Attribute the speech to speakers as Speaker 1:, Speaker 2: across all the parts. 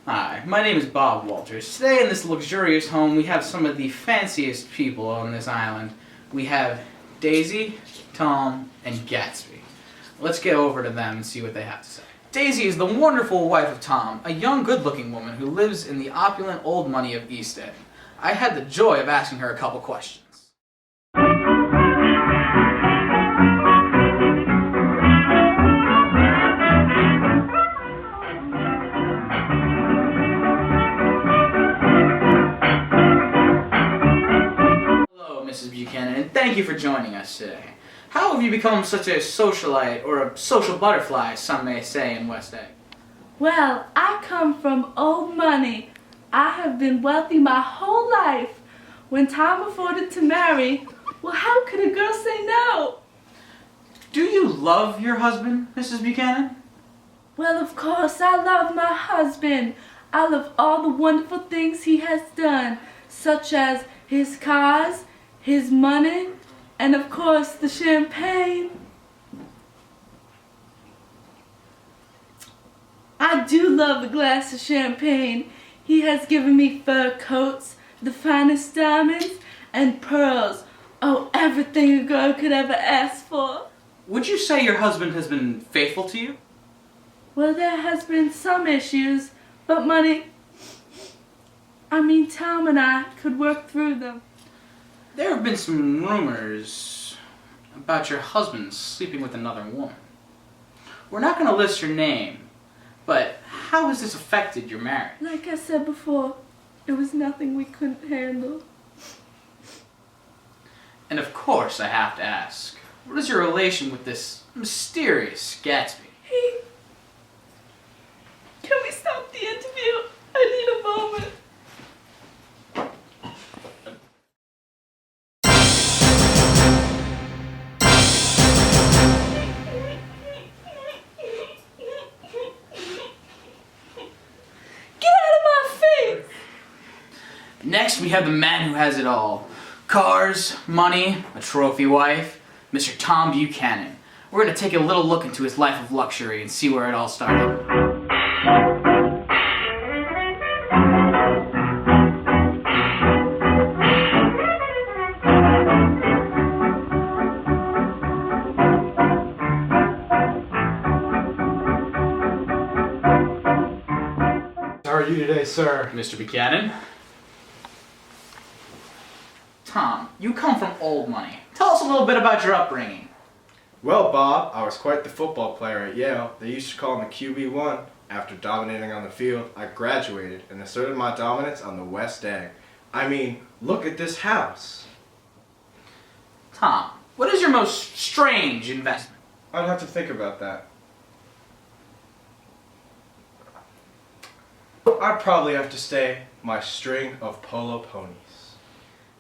Speaker 1: Hi, my name is Bob Walters. Today in this luxurious home we have some of the fanciest people on this island. We have Daisy, Tom, and Gatsby. Let's get over to them and see what they have to say. Daisy is the wonderful wife of Tom, a young good-looking woman who lives in the opulent old money of East End. I had the joy of asking her a couple questions. Mrs. Buchanan, and thank you for joining us today. How have you become such a socialite, or a social butterfly, some may say in West Egg?
Speaker 2: Well, I come from old money. I have been wealthy my whole life. When Tom afforded to marry, well, how could a girl say no?
Speaker 1: Do you love your husband, Mrs. Buchanan?
Speaker 2: Well, of course, I love my husband. I love all the wonderful things he has done, such as his cars, his money, and of course the champagne. I do love a glass of champagne. He has given me fur coats, the finest diamonds, and pearls. Oh, everything a girl could ever ask for.
Speaker 1: Would you say your husband has been faithful to you?
Speaker 2: Well, there has been some issues, but Tom and I could work through them.
Speaker 1: There have been some rumors about your husband sleeping with another woman. We're not going to list her name, but how has this affected your marriage?
Speaker 2: Like I said before, it was nothing we couldn't handle.
Speaker 1: And of course I have to ask, what is your relation with this mysterious Gatsby?
Speaker 2: Can we stop the interview? I need a moment.
Speaker 1: Next, we have the man who has it all. Cars, money, a trophy wife, Mr. Tom Buchanan. We're going to take a little look into his life of luxury and see where it all started.
Speaker 3: How are you today, sir?
Speaker 1: Mr. Buchanan? Tom, you come from old money. Tell us a little bit about your upbringing.
Speaker 3: Well, Bob, I was quite the football player at Yale. They used to call me QB1. After dominating on the field, I graduated and asserted my dominance on the West Egg. I mean, look at this house.
Speaker 1: Tom, what is your most strange investment?
Speaker 3: I'd have to think about that. I'd probably have to say my string of polo ponies.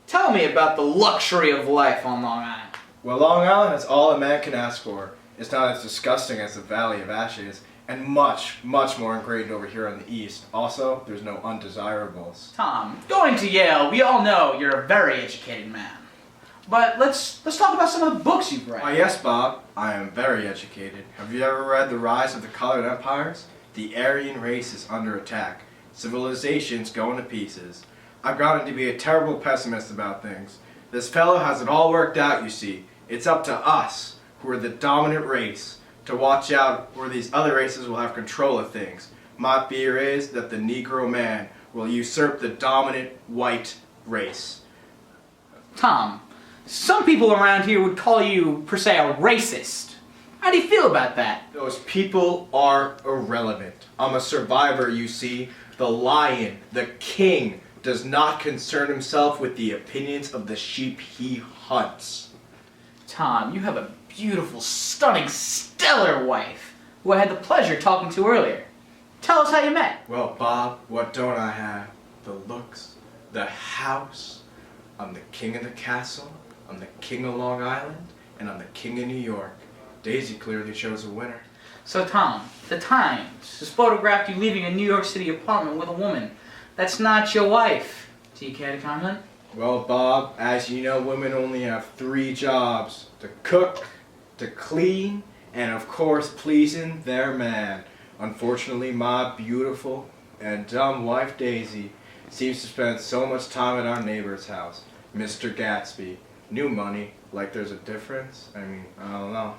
Speaker 1: Tell me about the luxury of life on Long Island.
Speaker 3: Well, Long Island is all a man can ask for. It's not as disgusting as the Valley of Ashes, and much, much more ingrained over here on the east. Also, there's no undesirables.
Speaker 1: Tom, going to Yale, we all know you're a very educated man. But let's talk about some of the books you've read.
Speaker 3: Why, yes, Bob, I am very educated. Have you ever read The Rise of the Colored Empires? The Aryan race is under attack. Civilization's going to pieces. I've gotten to be a terrible pessimist about things. This fellow has it all worked out, you see. It's up to us, who are the dominant race, to watch out where these other races will have control of things. My fear is that the Negro man will usurp the dominant white race.
Speaker 1: Tom, some people around here would call you, per se, a racist. How do you feel about that?
Speaker 3: Those people are irrelevant. I'm a survivor, you see. The lion, the king, does not concern himself with the opinions of the sheep he hunts.
Speaker 1: Tom, you have a beautiful, stunning, stellar wife, who I had the pleasure of talking to earlier. Tell us how you met.
Speaker 3: Well, Bob, what don't I have? The looks, the house. I'm the king of the castle, I'm the king of Long Island, and I'm the king of New York. Daisy clearly chose a winner.
Speaker 1: So Tom, the Times has photographed you leaving a New York City apartment with a woman. That's not your wife. Do you care to comment?
Speaker 3: Well, Bob, as you know, women only have 3 jobs: to cook, to clean, and of course pleasing their man. Unfortunately, my beautiful and dumb wife Daisy seems to spend so much time at our neighbor's house, Mr. Gatsby. New money, like there's a difference? I mean, I don't know.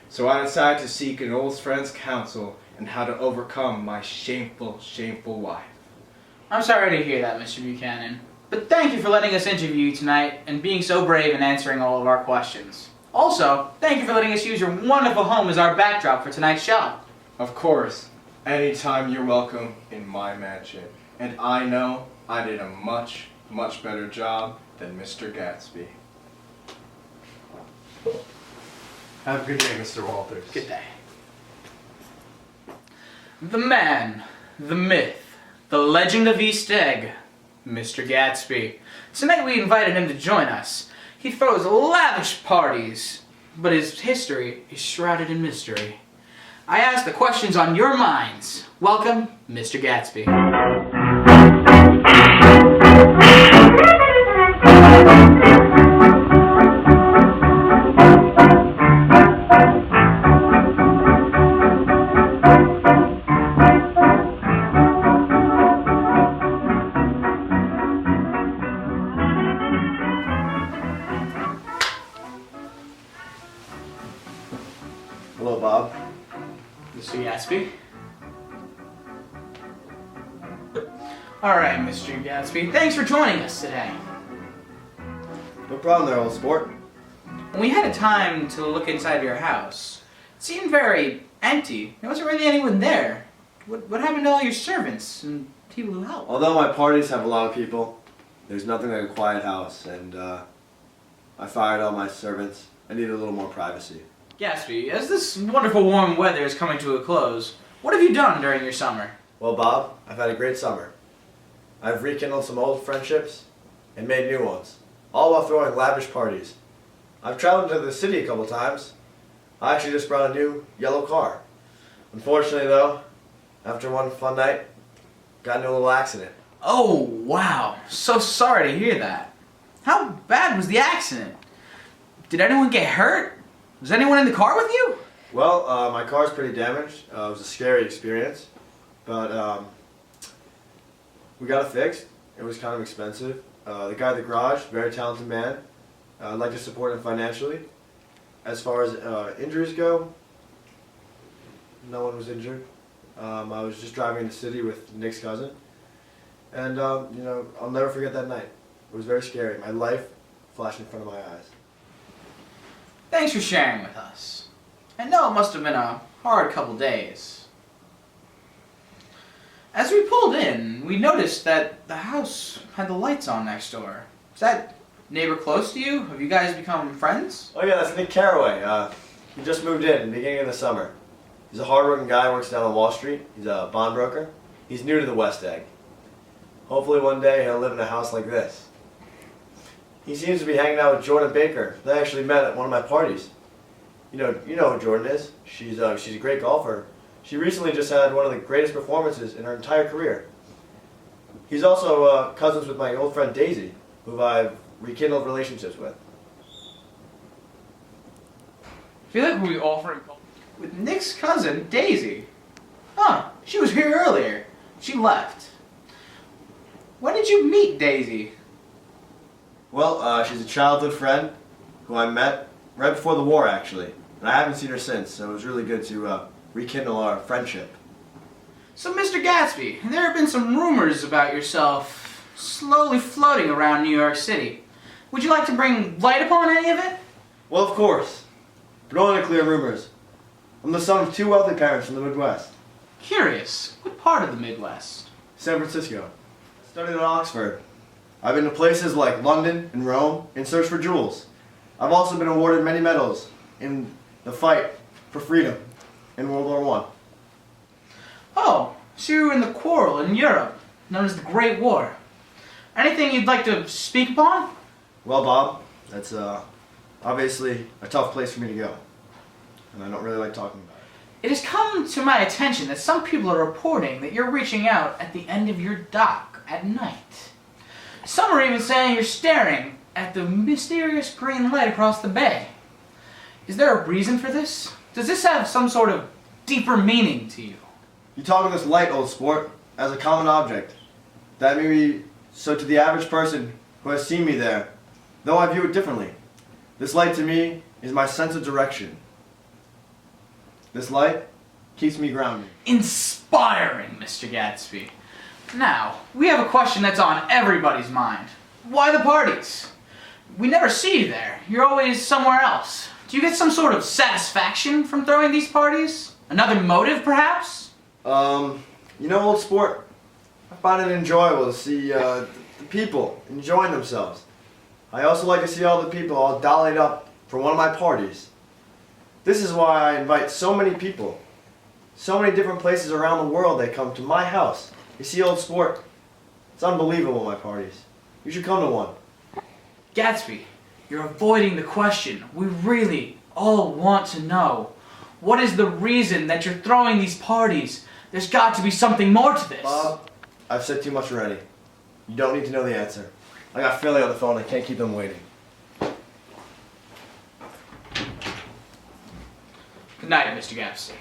Speaker 3: So I decided to seek an old friend's counsel on how to overcome my shameful, shameful wife.
Speaker 1: I'm sorry to hear that, Mr. Buchanan. But thank you for letting us interview you tonight and being so brave and answering all of our questions. Also, thank you for letting us use your wonderful home as our backdrop for tonight's show.
Speaker 3: Of course, anytime you're welcome in my mansion. And I know I did a much, much better job than Mr. Gatsby.
Speaker 4: Have a good day, Mr. Walters.
Speaker 1: Good day. The man, the myth, the legend of East Egg, Mr. Gatsby. Tonight we invited him to join us. He throws lavish parties, but his history is shrouded in mystery. I ask the questions on your minds. Welcome, Mr. Gatsby.
Speaker 4: Hello, Bob.
Speaker 1: Mr. Gatsby. Alright, Mr. Gatsby, thanks for joining us today.
Speaker 4: No problem there, old sport.
Speaker 1: When we had a time to look inside your house, it seemed very empty. There wasn't really anyone there. What happened to all your servants and people who helped?
Speaker 4: Although my parties have a lot of people, there's nothing like a quiet house, and I fired all my servants. I need a little more privacy.
Speaker 1: Gatsby, as this wonderful warm weather is coming to a close, what have you done during your summer?
Speaker 4: Well, Bob, I've had a great summer. I've rekindled some old friendships and made new ones, all while throwing lavish parties. I've traveled to the city a couple times. I actually just brought a new yellow car. Unfortunately, though, after one fun night, got into a little accident.
Speaker 1: Oh, wow. So sorry to hear that. How bad was the accident? Did anyone get hurt? Was anyone in the car with you?
Speaker 4: Well, my car's pretty damaged. It was a scary experience, but we got it fixed. It was kind of expensive. The guy at the garage, very talented man. I'd like to support him financially. As far as injuries go, no one was injured. I was just driving in the city with Nick's cousin, and you know, I'll never forget that night. It was very scary. My life flashed in front of my eyes.
Speaker 1: Thanks for sharing with us. I know it must have been a hard couple days. As we pulled in, we noticed that the house had the lights on next door. Is that neighbor close to you? Have you guys become friends?
Speaker 4: Oh yeah, that's Nick Carraway. He just moved in the beginning of the summer. He's a hard-working guy, works down on Wall Street. He's a bond broker. He's new to the West Egg. Hopefully one day he'll live in a house like this. He seems to be hanging out with Jordan Baker. They actually met at one of my parties. You know who Jordan is. She's a great golfer. She recently just had one of the greatest performances in her entire career. He's also cousins with my old friend Daisy, who I've rekindled relationships with.
Speaker 1: I feel like we offered with Nick's cousin, Daisy. Huh, she was here earlier. She left. When did you meet Daisy?
Speaker 4: Well, she's a childhood friend who I met right before the war, actually. And I haven't seen her since, so it was really good to rekindle our friendship.
Speaker 1: So, Mr. Gatsby, there have been some rumors about yourself slowly floating around New York City. Would you like to bring light upon any of it?
Speaker 4: Well, of course. But only to clear rumors. I'm the son of 2 wealthy parents from the Midwest.
Speaker 1: Curious. What part of the Midwest?
Speaker 4: San Francisco. Studied at Oxford. I've been to places like London and Rome in search for jewels. I've also been awarded many medals in the fight for freedom in World War I.
Speaker 1: Oh, So you were in the quarrel in Europe, known as the Great War. Anything you'd like to speak upon?
Speaker 4: Well, Bob, that's obviously a tough place for me to go. And I don't really like talking about it.
Speaker 1: It has come to my attention that some people are reporting that you're reaching out at the end of your dock at night. Some are even saying you're staring at the mysterious green light across the bay. Is there a reason for this? Does this have some sort of deeper meaning to you?
Speaker 4: You talk of this light, old sport, as a common object. That may be so to the average person who has seen me there, though I view it differently. This light to me is my sense of direction. This light keeps me grounded.
Speaker 1: Inspiring, Mr. Gatsby. Now, we have a question that's on everybody's mind. Why the parties? We never see you there. You're always somewhere else. Do you get some sort of satisfaction from throwing these parties? Another motive, perhaps?
Speaker 4: You know, old sport, I find it enjoyable to see the people enjoying themselves. I also like to see all the people all dollied up for one of my parties. This is why I invite so many people. So many different places around the world, they come to my house. You see, old sport, it's unbelievable, my parties. You should come to one.
Speaker 1: Gatsby, you're avoiding the question. We really all want to know. What is the reason that you're throwing these parties? There's got to be something more to this.
Speaker 4: Bob, I've said too much already. You don't need to know the answer. I got Philly on the phone. I can't keep him waiting.
Speaker 1: Good night, Mr. Gatsby.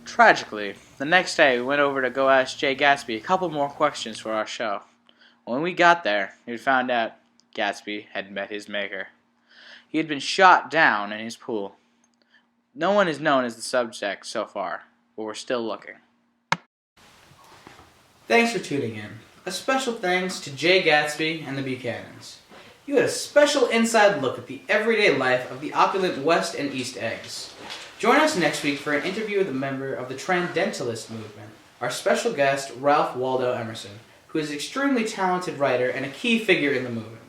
Speaker 1: Tragically, the next day we went over to go ask Jay Gatsby a couple more questions for our show. When we got there, we found out Gatsby had met his maker. He had been shot down in his pool. No one is known as the subject so far, but we're still looking. Thanks for tuning in. A special thanks to Jay Gatsby and the Buchanans. You had a special inside look at the everyday life of the opulent West and East Eggs. Join us next week for an interview with a member of the Transcendentalist movement, our special guest, Ralph Waldo Emerson, who is an extremely talented writer and a key figure in the movement.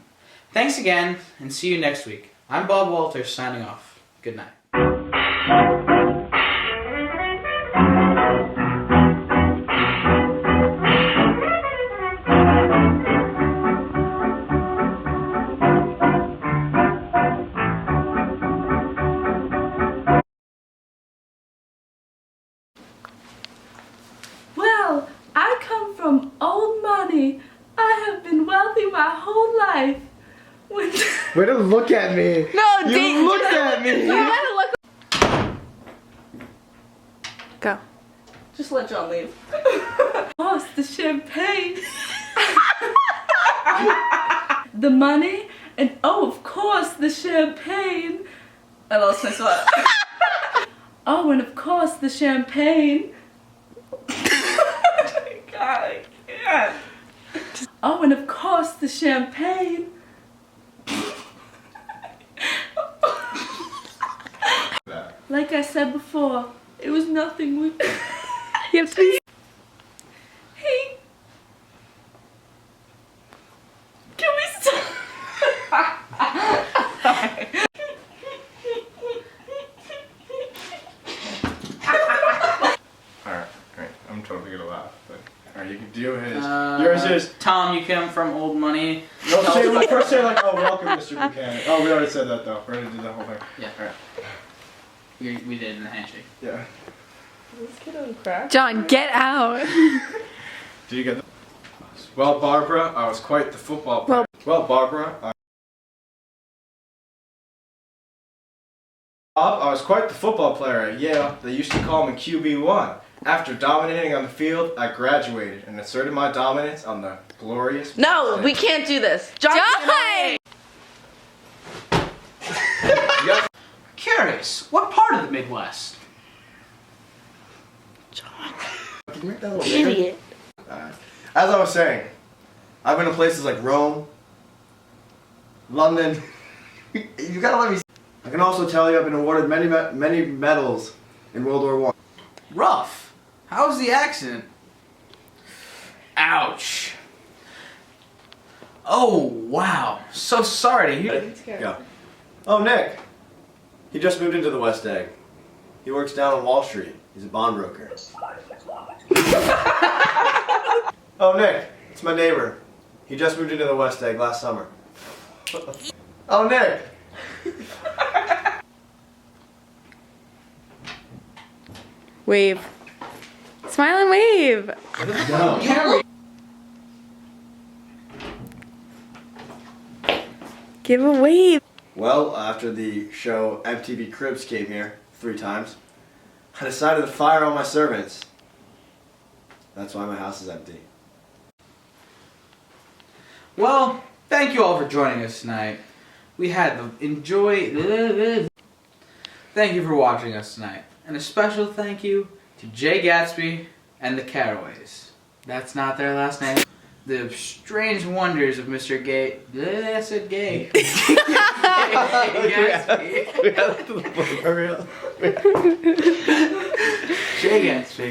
Speaker 1: Thanks again, and see you next week. I'm Bob Walters, signing off. Good night.
Speaker 2: Well, I come from old money. I have been wealthy my whole life. When
Speaker 3: Way to look at me.
Speaker 5: No,
Speaker 3: You looked at me.
Speaker 5: Go.
Speaker 2: Just let John leave. Oh, it's the champagne. The money, and oh, of course, the champagne. I lost my spot. Oh, and of course, the champagne. God, I can't. Oh, and of course, the champagne. Like I said before, it was nothing we...
Speaker 5: You have to be.
Speaker 2: Hey. Can we stop?
Speaker 3: Alright, I'm totally gonna laugh. But alright, you can do his.
Speaker 1: Uh,
Speaker 3: Yours is.
Speaker 1: Tom, you come from old money.
Speaker 3: No, first say like, oh, welcome, Mr. Buchanan. Oh, we already said that though. We're gonna do the whole thing.
Speaker 1: Yeah.
Speaker 3: Alright.
Speaker 1: We did in the handshake.
Speaker 3: Yeah.
Speaker 2: This kid on crack.
Speaker 5: John, get out.
Speaker 3: Did you get that? Well, Barbara, I was quite the football player. Well, Barbara, I was quite the football player at Yale. They used to call me QB1. After dominating on the field, I graduated and asserted my dominance on the glorious...
Speaker 5: No, we can't do this. John!
Speaker 3: Yes.
Speaker 1: Curious, what part of the Midwest?
Speaker 4: Can you make that a little bigger?
Speaker 5: Idiot.
Speaker 4: As I was saying, I've been to places like Rome, London. You gotta let me. I can also tell you I've been awarded many medals in World War I.
Speaker 1: Rough. How was the accident? Ouch. Oh, wow. So sorry to hear.
Speaker 4: Yeah. Oh, Nick. He just moved into the West Egg. He works down on Wall Street. He's a bond broker. Oh, Nick, it's my neighbor. He just moved into the West Egg last summer. Oh, Nick!
Speaker 5: Wave. Smile and wave.
Speaker 3: No.
Speaker 5: Give a wave.
Speaker 4: Well, after the show MTV Cribs came here 3 times, I decided to fire all my servants. That's why my house is empty.
Speaker 1: Well, thank you all for joining us tonight. We had the enjoy. Thank you for watching us tonight. And a special thank you to Jay Gatsby and the Caraways. That's not their last name. The strange wonders of Mr. Gay. I said gay. Gatsby. Jay Gatsby.